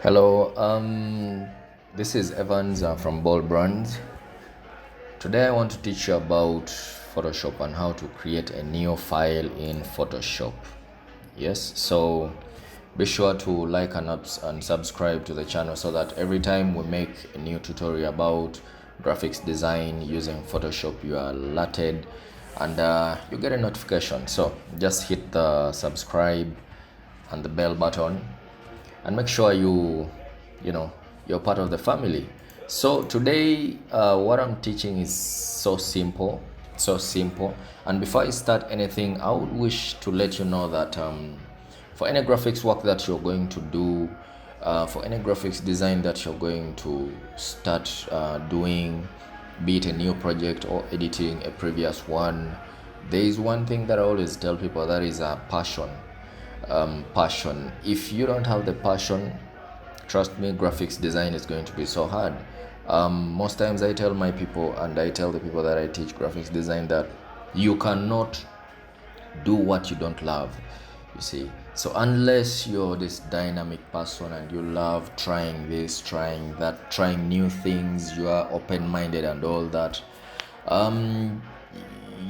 Hello, this is Evans from Bold Brands. Today I want to teach you about Photoshop and how to create a new file in Photoshop. Yes, so be sure to like and subscribe to the channel so that every time we make a new tutorial about graphics design using Photoshop, you are alerted and you get a notification. So just hit the subscribe and the bell button and make sure you're part of the family. So today what I'm teaching is so simple. And before I start anything, I would wish to let you know that for any graphics work that you're going to do, for any graphics design that you're going to start doing, be it a new project or editing a previous one, there is one thing that I always tell people, that is a passion. If you don't have the passion, trust me, graphics design is going to be so hard. Most times I tell my people, and I tell the people that I teach graphics design, that you cannot do what you don't love, you see. So unless you're this dynamic person and you love trying this, trying that, trying new things, you are open-minded and all that,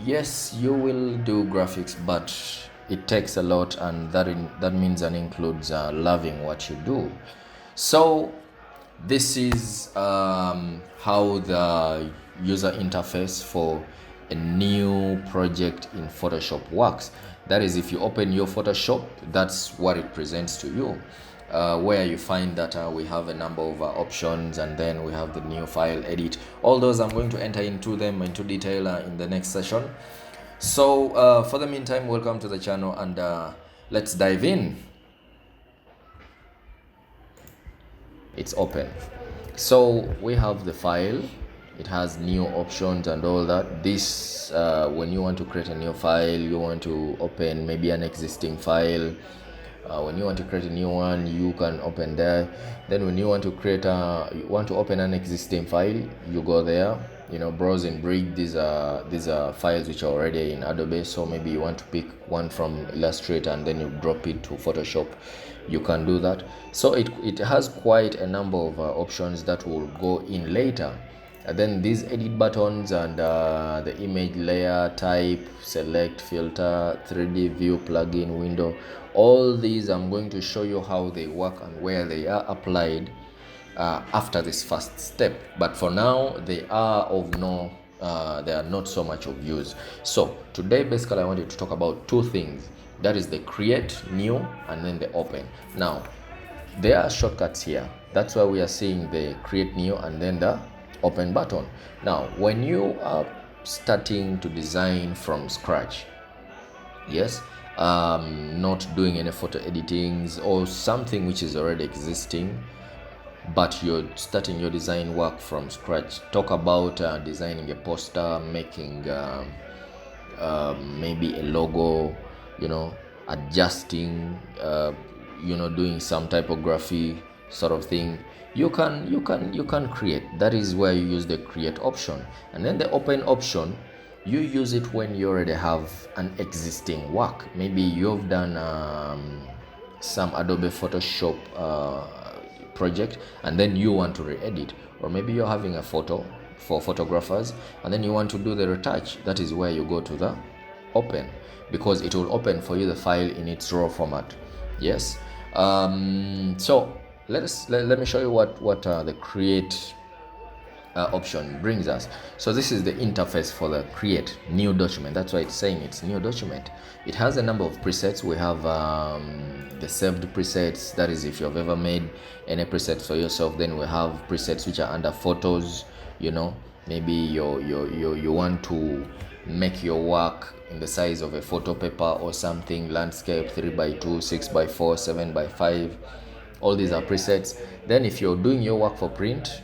yes, you will do graphics, but it takes a lot, and that means and includes loving what you do. So this is how the user interface for a new project in Photoshop works. That is, if you open your Photoshop, that's what it presents to you, where you find that we have a number of options, and then we have the new file, edit. All those I'm going to enter into detail in the next session. So for the meantime, welcome to the channel, and let's dive in. It's open. So we have the file, it has new options and all that. This when you want to create a new file, you want to open maybe an existing file. When you want to create a new one, you can open there. Then when you want to you want to open an existing file, you go there, browse and bring. These are files which are already in Adobe. So maybe you want to pick one from Illustrator and then you drop it to Photoshop, you can do that. So it has quite a number of options that will go in later. And then these edit buttons and the image layer, type, select, filter, 3D view, plugin, window, all these I'm going to show you how they work and where they are applied after this first step. But for now, they are not so much of use. So today basically I wanted to talk about two things, that is the create new and then the open. Now there are shortcuts here, that's why we are seeing the create new and then the open button. Now when you are starting to design from scratch, yes, not doing any photo editings or something which is already existing, but you're starting your design work from scratch, talk about designing a poster, making maybe a logo, adjusting, doing some typography sort of thing, you can create. That is where you use the create option. And then the open option, you use it when you already have an existing work. Maybe you've done some Adobe Photoshop project and then you want to re-edit, or maybe you're having a photo for photographers and then you want to do the retouch. That is where you go to the open, because it will open for you the file in its raw format. Yes. So let me show you what the create option brings us. So this is the interface for the create new document. That's why it's saying it's new document. It has a number of presets. We have the saved presets, that is if you've ever made any presets for yourself. Then we have presets which are under photos. Maybe you want to make your work in the size of a photo paper or something, landscape, 3x2, 6x4, 7x5. All these are presets. Then if you're doing your work for print,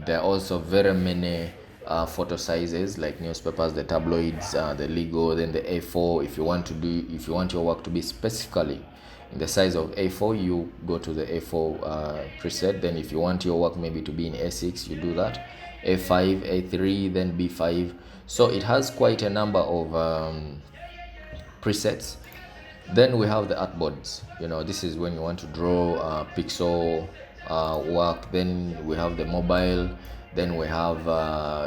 there are also very many photo sizes, like newspapers, the tabloids, the Lego, then the A4. If you want your work to be specifically in the size of A4, you go to the A4 preset. Then if you want your work maybe to be in A6, you do that. A5, A3, then B5. So it has quite a number of presets. Then we have the artboards. This is when you want to draw pixel work. Then we have the mobile. Then we have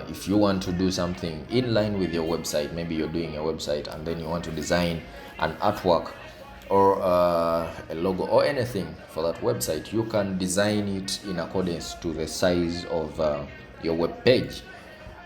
if you want to do something in line with your website, maybe you're doing a website and then you want to design an artwork or a logo or anything for that website, you can design it in accordance to the size of your web page.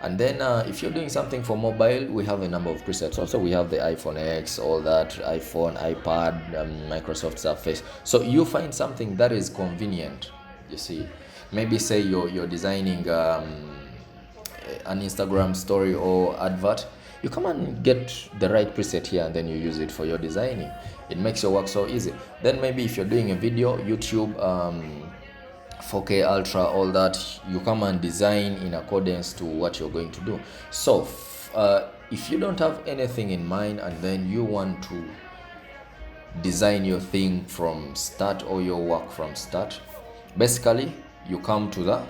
And then if you're doing something for mobile, we have a number of presets. Also, we have the iPhone X, all that, iPhone, iPad, Microsoft Surface. So you find something that is convenient. You see, maybe say you're designing an Instagram story or advert. You come and get the right preset here and then you use it for your designing. It makes your work so easy. Then maybe if you're doing a video, YouTube, 4K Ultra, all that, you come and design in accordance to what you're going to do. So if you don't have anything in mind and then you want to design your thing from start or your work from start, basically you come to the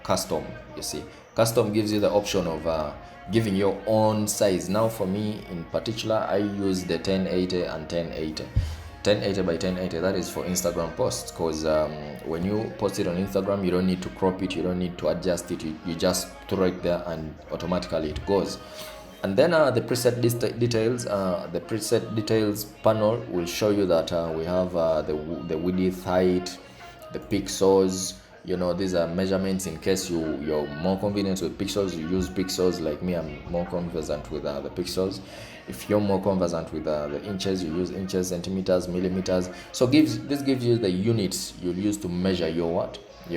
custom. You see, custom gives you the option of giving your own size. Now for me in particular, I use the 1080 and 1080 by 1080. That is for Instagram posts, because when you post it on Instagram, you don't need to crop it, you don't need to adjust it, you just throw it there and automatically it goes. And then the preset details, the preset details panel will show you that we have the width, height, the pixels. You know, these are measurements in case you're more convenient with pixels, you use pixels. Like me, I'm more conversant with the pixels. If you're more conversant with the inches, you use inches, centimeters, millimeters. So this gives you the units you'll use to measure your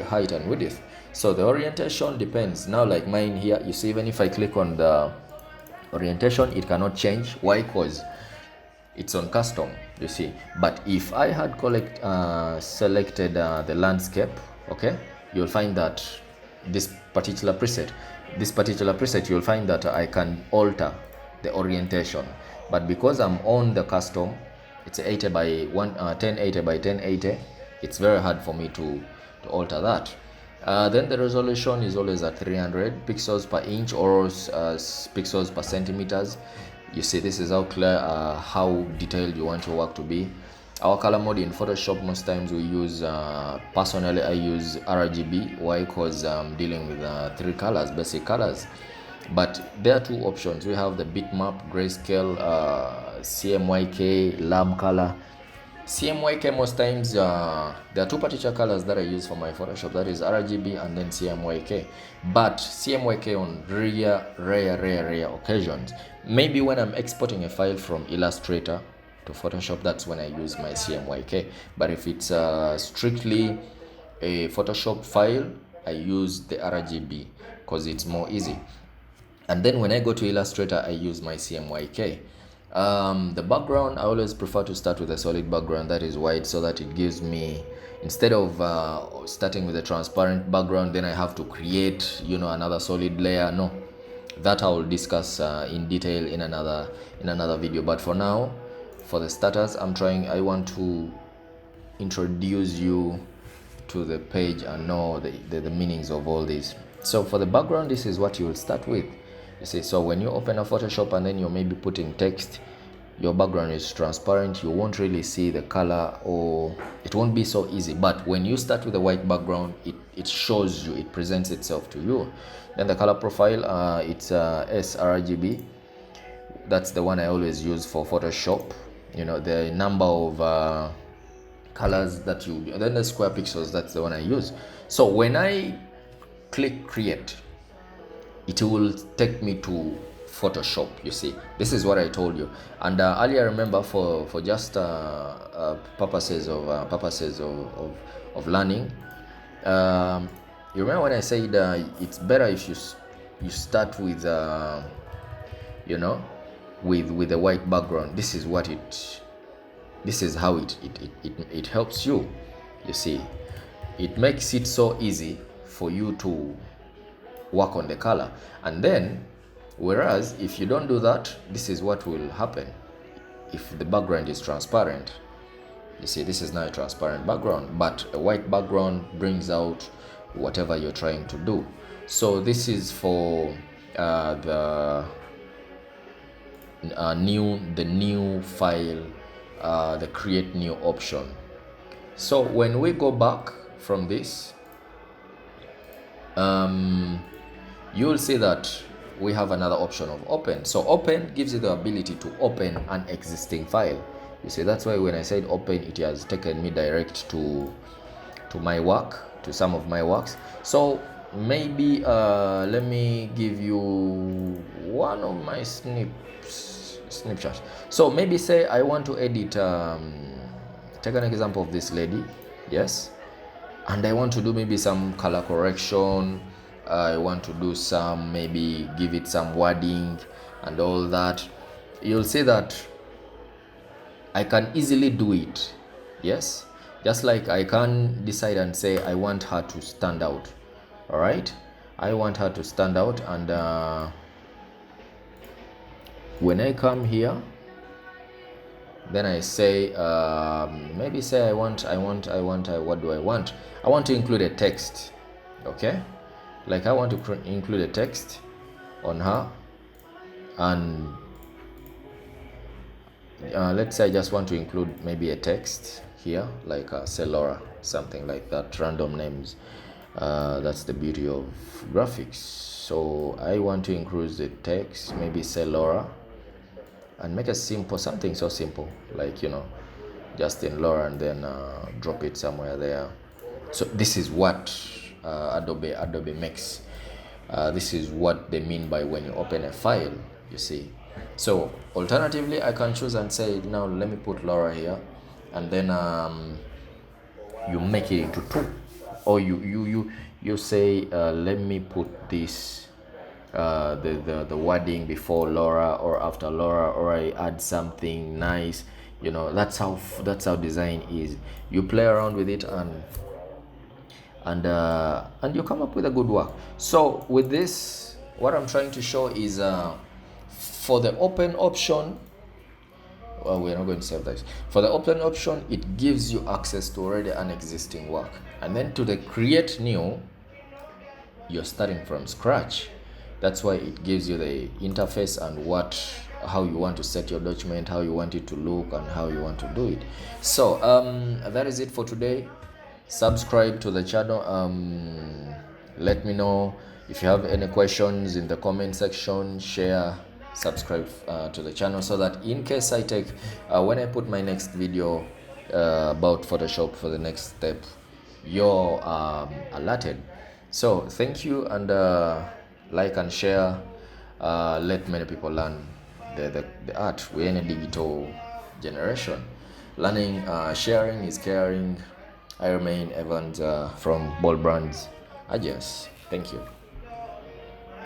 height and width. So the orientation depends. Now like mine here, you see, even if I click on the orientation, it cannot change. Why? Because it's on custom, you see. But if I had selected the landscape, okay, you'll find that this particular preset, you'll find that I can alter the orientation. But because I'm on the custom, it's 1080 by 1080, it's very hard for me to alter that. Then the resolution is always at 300 pixels per inch or pixels per centimeters. You see, this is how clear, how detailed you want your work to be. Our color mode in Photoshop, most times we use, personally I use RGB. Why? Because I'm dealing with 3 colors, basic colors. But there are 2 options. We have the bitmap, grayscale, CMYK, lab color. CMYK, most times there are 2 particular colors that I use for my Photoshop, that is RGB and then CMYK. But CMYK on rare occasions. Maybe when I'm exporting a file from Illustrator to Photoshop, that's when I use my CMYK. But if it's strictly a Photoshop file, I use the RGB because it's more easy. And then when I go to Illustrator, I use my CMYK. The background, I always prefer to start with a solid background that is white, so that it gives me, instead of starting with a transparent background, then I have to create, another solid layer. No, that I will discuss in detail in another video. But for now, for the starters, I want to introduce you to the page and know the meanings of all this. So for the background, this is what you will start with. You see, so when you open a Photoshop and then you're maybe putting text, your background is transparent, you won't really see the color, or it won't be so easy. But when you start with a white background, it shows you, it presents itself to you. Then the color profile, it's sRGB. That's the one I always use for Photoshop. The number of colors that then the square pixels, that's the one I use. So when I click create, it will take me to Photoshop. You see, this is what I told you. And earlier, remember, for just purposes of learning, you remember when I said it's better if you start with with a white background. This is how it helps you. You see, it makes it so easy for you to work on the color. And then, whereas if you don't do that, this is what will happen if the background is transparent. You see, this is not a transparent background, but a white background brings out whatever you're trying to do. So this is for the new file, the create new option. So when we go back from this, you will see that we have another option of open. So open gives you the ability to open an existing file. You see, that's why when I said open, it has taken me direct to my work, to some of my works. So maybe let me give you one of my snapshots. So maybe say I want to edit, take an example of this lady, yes, and I want to do maybe some color correction. I want to do some, maybe give it some wording and all that. You'll see that I can easily do it, yes, just like I can decide and say I want her to stand out. All right, I want her to stand out, and when I come here, then I say maybe say what do I want? I want to include a text. Okay, like I want to include a text on her, and let's say I just want to include maybe a text here, like say Laura, something like that, random names. That's the beauty of graphics. So I want to include the text, maybe say Laura, and make a simple, something so simple, like, you know, just in Laura, and then drop it somewhere there. So this is what Adobe makes. This is what they mean by when you open a file, you see. So alternatively, I can choose and say, now let me put Laura here, and then you make it into two, or you say let me put this the wording before Laura or after Laura, or I add something nice, you know. That's how design is. You play around with it, and you come up with a good work. So with this, what I'm trying to show is for the open option, well, we're not going to save this. For the open option, it gives you access to already an existing work, and then to the create new, you're starting from scratch. That's why it gives you the interface and how you want to set your document, how you want it to look, and how you want to do it. So that is it for today. Subscribe to the channel. Let me know if you have any questions in the comment section. Share, subscribe to the channel, so that in case I take when I put my next video about Photoshop for the next step, you're alerted. So thank you, and like and share. Let many people learn the art. We're in a digital generation. Learning, sharing is caring. I remain Evans from Bold Brands. Adios. Thank you.